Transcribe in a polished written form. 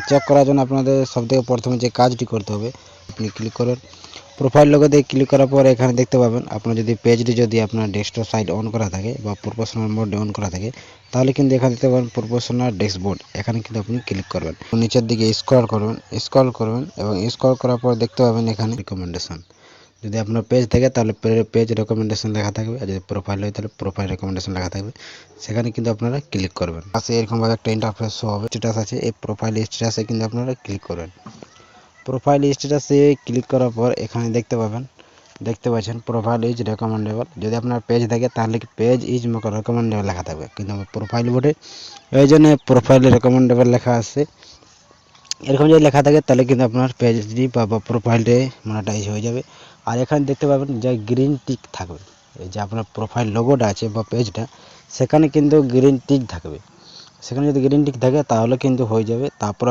Check করার জন্য আপনাদের সবথেকে প্রথমে যে কাজটি করতে হবে, আপনি ক্লিক করুন প্রোফাইল লোগোতে। ক্লিক করার পর এখানে দেখতে পাবেন আপনার যদি পেজটি যদি আপনার ডেস্কটপ সাইড অন করা থাকে বা প্রফেশনাল মোড অন করা থাকে, তাহলে কিন্তু এখানে দেখতে পাবেন প্রফেশনাল ড্যাশবোর্ড, এখানে কিন্তু আপনি ক্লিক করবেন। নিচের দিকে স্ক্রল করবেন এবং স্ক্রল করার পর দেখতে পাবেন এখানে রিকমেন্ডেশন। যদি আপনার পেজ থাকে তাহলে পেজ রেকমেন্ডেশন লেখা থাকবে, আর যদি প্রোফাইল হয় তাহলে প্রোফাইল রেকমেন্ডেশন লেখা থাকবে, সেখানে কিন্তু আপনারা ক্লিক করবেন। পাশে এরকমভাবে একটা ইন্টারফেস শো হবে, স্ট্যাটাস আছে, এই প্রোফাইল স্ট্যাটাসে কিন্তু আপনারা ক্লিক করবেন। প্রোফাইল স্ট্যাটাসে ক্লিক করার পর এখানে দেখতে পাচ্ছেন প্রোফাইল ইজ রেকমেন্ডেবল। যদি আপনার পেজ থাকে তাহলে পেজ ইজ রেকমেন্ডেবল লেখা থাকবে, কিন্তু আমার প্রোফাইল বোর্ডে এই জন্য প্রোফাইল রেকমেন্ডেবল লেখা আছে। এরকম যদি লেখা থাকে তাহলে কিন্তু আপনার পেজটি বা প্রোফাইলটি মনিটাইজ হয়ে যাবে। আর এখানে দেখতে পাবেন যে গ্রিন টিক থাকবে, এই যে আপনার প্রোফাইল লোগোটা আছে বা পেজটা, সেখানে কিন্তু গ্রিন টিক থাকবে। সেখানে যদি গ্রিন টিক থাকে তাহলে কিন্তু হয়ে যাবে। তারপর